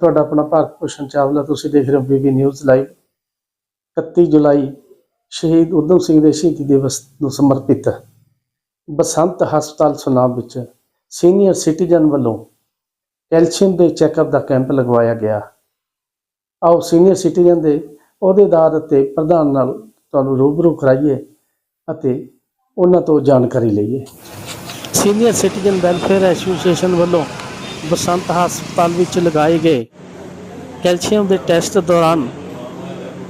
ਤੁਹਾਡਾ ਆਪਣਾ ਭਾਰਤ ਭੂਸ਼ਣ ਚਾਵਲਾ ਤੁਸੀਂ ਦੇਖ ਰਹੇ ਹੋ ਬੀਬੀ ਨਿਊਜ਼ ਲਾਈਵ। 31 ਜੁਲਾਈ ਸ਼ਹੀਦ ਊਧਮ ਸਿੰਘ ਦੇ ਸ਼ਹੀਦੀ ਦਿਵਸ ਨੂੰ ਸਮਰਪਿਤ ਬਸੰਤ ਹਸਪਤਾਲ ਸੁਨਾਮ ਵਿੱਚ ਸੀਨੀਅਰ ਸਿਟੀਜ਼ਨ ਵੱਲੋਂ ਕੈਲਸ਼ੀਅਮ ਦੇ ਚੈੱਕਅਪ ਦਾ ਕੈਂਪ ਲਗਵਾਇਆ ਗਿਆ। ਆਓ ਸੀਨੀਅਰ ਸਿਟੀਜ਼ਨ ਦੇ ਅਹੁਦੇਦਾਰ ਅਤੇ ਪ੍ਰਧਾਨ ਨਾਲ ਤੁਹਾਨੂੰ ਰੂਬਰੂ ਕਰਾਈਏ ਅਤੇ ਉਹਨਾਂ ਤੋਂ ਜਾਣਕਾਰੀ ਲਈਏ। ਸੀਨੀਅਰ ਸਿਟੀਜ਼ਨ ਵੈਲਫੇਅਰ ਐਸੋਸੀਏਸ਼ਨ ਵੱਲੋਂ ਬਸੰਤ ਹਸਪਤਾਲ ਵਿੱਚ ਲਗਾਏ ਗਏ ਕੈਲਸ਼ੀਅਮ ਦੇ ਟੈਸਟ ਦੌਰਾਨ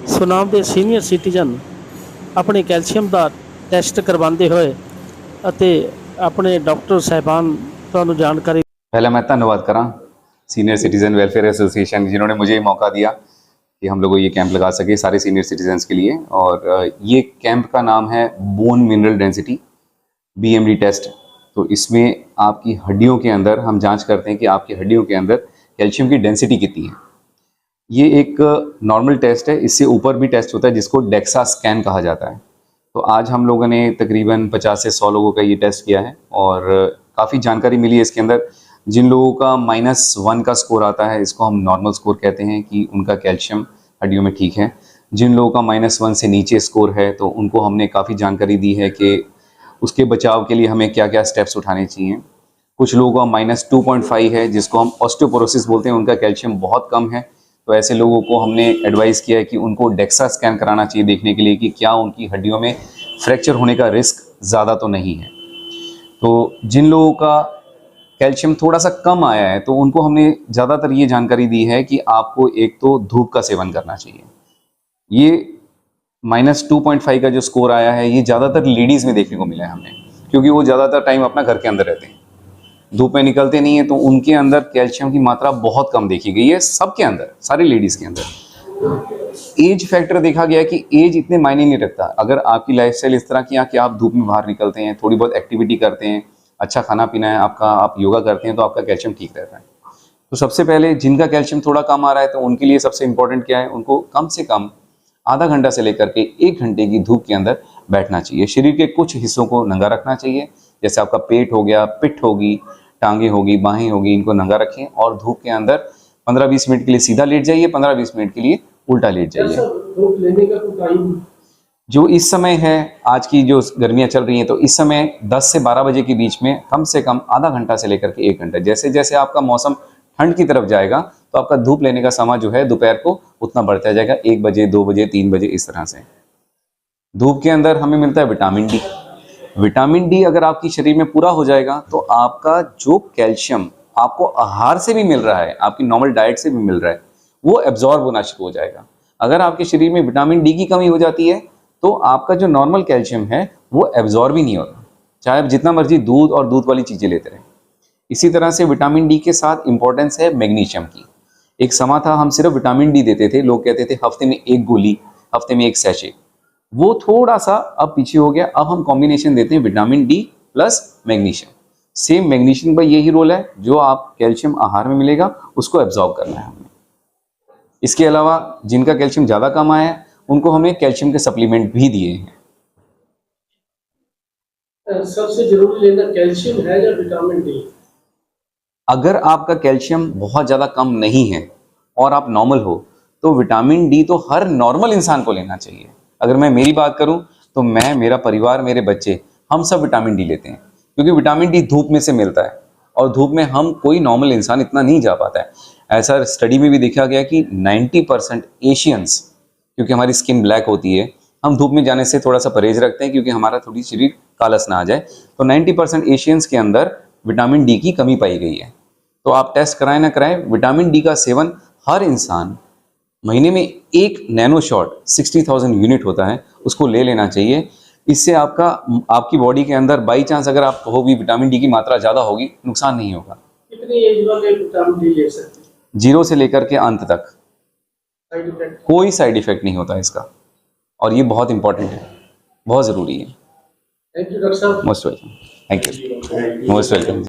ਸੁਨਾਮ ਦੇ ਸੀਨੀਅਰ ਸਿਟੀਜ਼ਨ ਆਪਣੇ ਕੈਲਸ਼ੀਅਮ ਦਾ ਟੈਸਟ ਕਰਵਾਉਂਦੇ ਹੋਏ ਅਤੇ ਆਪਣੇ ਡਾਕਟਰ ਸਾਹਿਬਾਨ ਤੁਹਾਨੂੰ जानकारी। पहले मैं धन्यवाद करा सीनियर सिटीज़न वेलफेयर एसोसिएशन जिन्होंने मुझे ये मौका दिया कि हम लोग ये कैंप लगा सके सारे सीनियर सिटीजन्स के लिए। और ये कैंप का नाम है bone mineral density BMD test. तो इसमें आपकी हड्डियों के अंदर हम जांच करते हैं कि आपकी हड्डियों के अंदर कैल्शियम की डेंसिटी कितनी है। ये एक नॉर्मल टेस्ट है, इससे ऊपर भी टेस्ट होता है जिसको डेक्सा स्कैन कहा जाता है। तो आज हम लोगों ने तकरीबन 50 से 100 लोगों का ये टेस्ट किया है और काफ़ी जानकारी मिली है इसके अंदर। जिन लोगों का -1 का स्कोर आता है इसको हम नॉर्मल स्कोर कहते हैं कि उनका कैल्शियम हड्डियों में ठीक है। जिन लोगों का -1 से नीचे स्कोर है तो उनको हमने काफ़ी जानकारी दी है कि उसके बचाव के लिए हमें क्या क्या स्टेप्स उठाने चाहिए। कुछ लोगों का -2.5 है जिसको हम ऑस्टियोपोरोसिस बोलते हैं, उनका कैल्शियम बहुत कम है। तो ऐसे लोगों को हमने एडवाइस किया है कि उनको डेक्सा स्कैन कराना चाहिए देखने के लिए कि क्या उनकी हड्डियों में फ्रैक्चर होने का रिस्क ज़्यादा तो नहीं है। तो जिन लोगों का कैल्शियम थोड़ा सा कम आया है तो उनको हमने ज़्यादातर ये जानकारी दी है कि आपको एक तो धूप का सेवन करना चाहिए। ये -2.5 का जो स्कोर आया है ये ज़्यादातर लेडीज़ में देखने को मिला है हमें, क्योंकि वो ज़्यादातर टाइम अपना घर के अंदर रहते हैं, धूप में निकलते नहीं है, तो उनके अंदर कैल्शियम की मात्रा बहुत कम देखी गई है। सबके अंदर, सारी लेडीज़ के अंदर। एज फैक्टर देखा गया कि एज इतने मायने नहीं रखता। अगर आपकी लाइफस्टाइल इस तरह की है कि आप धूप में बाहर निकलते हैं, थोड़ी बहुत एक्टिविटी करते हैं, अच्छा खाना पीना है आपका, आप योगा करते हैं, तो आपका कैल्शियम ठीक रहता है। तो सबसे पहले जिनका कैल्शियम थोड़ा कम आ रहा है तो उनके लिए सबसे इंपॉर्टेंट क्या है, उनको कम से कम आधा घंटा से लेकर के 1 घंटे की धूप के अंदर बैठना चाहिए। शरीर के कुछ हिस्सों को नंगा रखना चाहिए, जैसे आपका पेट हो गया, पिठ होगी, टांगे होगी, बाहें होगी, इनको नंगा रखें और धूप के अंदर 15-20 मिनट के लिए सीधा लेट जाइए, 15-20 मिनट के लिए उल्टा लेट जाइए। धूप लेने का तो टाइम जो इस समय है, आज की जो गर्मियां चल रही हैं, तो इस समय 10 से 12 बजे के बीच में कम से कम आधा घंटा से लेकर के 1 घंटा, जैसे जैसे आपका मौसम ठंड की तरफ जाएगा तो आपका धूप लेने का समय जो है दोपहर को उतना बढ़ता जाएगा, 1 बजे, 2 बजे, 3 बजे, इस तरह से। धूप के अंदर हमें मिलता है विटामिन डी। विटामिन डी अगर आपकी शरीर में पूरा हो जाएगा तो आपका जो कैल्शियम आपको आहार से भी मिल रहा है, आपकी नॉर्मल डाइट से भी मिल रहा है, वो एब्जॉर्ब होना शुरू हो जाएगा। अगर आपके शरीर में विटामिन डी की कमी हो जाती है तो आपका जो नॉर्मल कैल्शियम है वो एब्जॉर्ब ही नहीं होता, चाहे आप जितना मर्जी दूध और दूध वाली चीज़ें लेते रहें। इसी तरह से विटामिन डी के साथ इंपॉर्टेंस है मैग्नीशियम की। एक समय था हम सिर्फ विटामिन डी देते थे, लोग कहते थे हफ्ते में 1 गोली, हफ्ते में 1 सैशे। वो थोड़ा सा अब पीछे हो गया। अब हम कॉम्बिनेशन देते हैं vitamin D plus magnesium. Same magnesium का यही रोल है, जो आप कैल्शियम आहार में मिलेगा उसको एब्जॉर्ब करना है हमें। इसके अलावा जिनका कैल्शियम ज़्यादा कम आया है उनको हमें कैल्शियम के सप्लीमेंट भी दिए हैं। सबसे जरूरी लेना कैल्शियम है या विटामिन डी? अगर आपका कैल्शियम बहुत ज़्यादा कम नहीं है और आप नॉर्मल हो तो विटामिन डी तो हर नॉर्मल इंसान को लेना चाहिए। अगर मैं मेरी बात करूं तो मैं, मेरा परिवार, मेरे बच्चे, हम सब विटामिन डी लेते हैं, क्योंकि विटामिन डी धूप में से मिलता है और धूप में हम कोई नॉर्मल इंसान इतना नहीं जा पाता है। ऐसा स्टडी में भी देखा गया कि 90% एशियंस, क्योंकि हमारी स्किन ब्लैक होती है, हम धूप में जाने से थोड़ा सा परहेज रखते हैं क्योंकि हमारा थोड़ी शरीर कालस ना आ जाए। तो 90% एशियंस के अंदर विटामिन डी की कमी पाई गई है। तो आप टेस्ट कराएं ना कराएं, विटामिन डी का सेवन हर इंसान महीने में 1 नैनो शॉट 60,000 यूनिट होता है, उसको ले लेना चाहिए। इससे आपकी बॉडी के अंदर बाई चांस अगर आप कहो भी विटामिन डी की मात्रा ज़्यादा होगी, नुकसान नहीं होगा। कितनी एज वाले विटामिन डी ले सकते हैं? 0 से लेकर के अंत तक कोई साइड इफेक्ट नहीं होता इसका, और ये बहुत इंपॉर्टेंट है, बहुत ज़रूरी है। थैंक यू डॉक्टर साहब। Most welcome. Thank you, most welcome.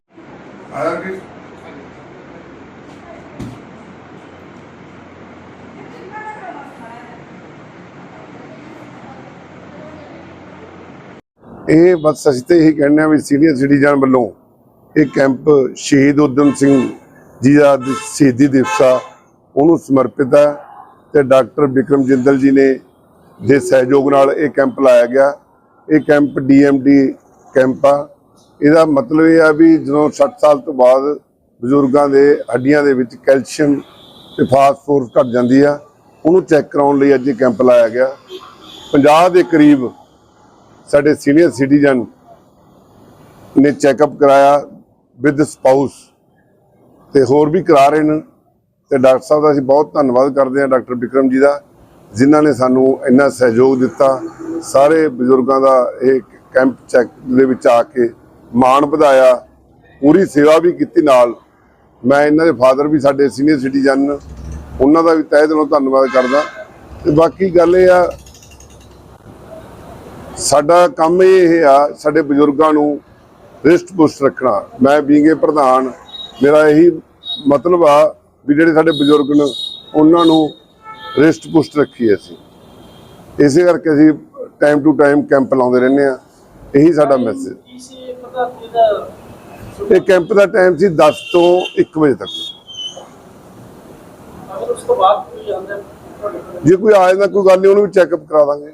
ਇਹ ਬਸ ਅਸੀਂ ਤਾਂ ਇਹੀ ਕਹਿੰਦੇ ਹਾਂ ਵੀ ਸੀਨੀਅਰ ਸਿਟੀਜ਼ਨ ਵੱਲੋਂ ਇਹ ਕੈਂਪ ਸ਼ਹੀਦ ਊਧਮ ਸਿੰਘ ਜੀ ਦਾ ਸ਼ਹੀਦੀ ਦਿਵਸ ਆ ਉਹਨੂੰ ਸਮਰਪਿਤ ਹੈ ਤੇ ਡਾਕਟਰ ਵਿਕਰਮ ਜਿੰਦਲ ਜੀ ਨੇ ਦੇ ਸਹਿਯੋਗ ਨਾਲ ਇਹ ਕੈਂਪ ਲਾਇਆ ਗਿਆ। ਇਹ ਕੈਂਪ DMD ਕੈਂਪ ਆ। ਇਹਦਾ ਮਤਲਬ ਇਹ ਆ ਵੀ ਜਦੋਂ 60 ਸਾਲ ਤੋਂ ਬਾਅਦ ਬਜ਼ੁਰਗਾਂ ਦੇ ਹੱਡੀਆਂ ਦੇ ਵਿੱਚ ਕੈਲਸ਼ੀਅਮ ਤੇ ਫਾਸਫੋਰਸ ਘਟ ਜਾਂਦੀ ਆ, ਉਹਨੂੰ ਚੈੱਕ ਕਰਾਉਣ ਲਈ ਅੱਜ ਇਹ ਕੈਂਪ ਲਾਇਆ ਗਿਆ। 50 ਦੇ ਕਰੀਬ ਸਾਡੇ ਸੀਨੀਅਰ ਸਿਟੀਜ਼ਨ ਨੇ ਚੈੱਕਅਪ ਕਰਾਇਆ ਵਿਦ ਸਪਾਊਸ ਤੇ ਹੋਰ ਵੀ ਕਰਾ ਰਹੇ ਨੇ। ਤੇ ਡਾਕਟਰ ਸਾਹਿਬ ਦਾ ਅਸੀਂ ਬਹੁਤ ਧੰਨਵਾਦ ਕਰਦੇ ਹਾਂ, ਡਾਕਟਰ ਵਿਕਰਮ ਜੀ ਦਾ, ਜਿਨ੍ਹਾਂ ਨੇ ਸਾਨੂੰ ਇੰਨਾ ਸਹਿਯੋਗ ਦਿੱਤਾ। ਸਾਰੇ ਬਜ਼ੁਰਗਾਂ ਦਾ ਇਹ ਕੈਂਪ ਚੈੱਕ ਦੇ ਵਿੱਚ ਆ ਕੇ ਮਾਣ ਵਧਾਇਆ, ਪੂਰੀ ਸੇਵਾ ਵੀ ਕੀਤੀ ਨਾਲ। ਮੈਂ ਇਹਨਾਂ ਦੇ ਫਾਦਰ ਵੀ ਸਾਡੇ ਸੀਨੀਅਰ ਸਿਟੀਜ਼ਨ, ਉਹਨਾਂ ਦਾ ਵੀ ਤਹਿ ਦਿਲੋਂ ਧੰਨਵਾਦ ਕਰਦਾ। ਤੇ ਬਾਕੀ ਗੱਲ ਇਹ ਆ, ਸਾਡਾ ਕੰਮ ਇਹ ਆ ਸਾਡੇ ਬਜ਼ੁਰਗਾਂ ਨੂੰ ਰਿਸ਼ਟ ਪੁਸ਼ਟ ਰੱਖਣਾ। ਮੈਂ ਬੀਂਗੇ ਪ੍ਰਧਾਨ, ਮੇਰਾ ਇਹੀ ਮਤਲਬ ਆ ਵੀ ਜਿਹੜੇ ਸਾਡੇ ਬਜ਼ੁਰਗ ਨੇ ਉਹਨਾਂ ਨੂੰ ਰਿਸ਼ਟ ਪੁਸ਼ਟ ਰੱਖੀਏ। ਅਸੀਂ ਇਸੇ ਕਰਕੇ ਅਸੀਂ ਟਾਈਮ ਟੂ ਟਾਈਮ ਕੈਂਪ ਲਾਉਂਦੇ ਰਹਿੰਦੇ ਆ। ਇਹੀ ਸਾਡਾ ਮੈਸੇਜ। ਇਹ ਕੈਂਪ ਦਾ ਟਾਈਮ ਸੀ 10 ਤੋਂ 1 ਵਜੇ ਤੱਕ। ਜੇ ਕੋਈ ਆ ਜਾਂਦਾ ਕੋਈ ਗੱਲ ਨਹੀਂ, ਉਹਨੂੰ ਵੀ ਚੈੱਕਅਪ ਕਰਾ ਦਾਂਗੇ।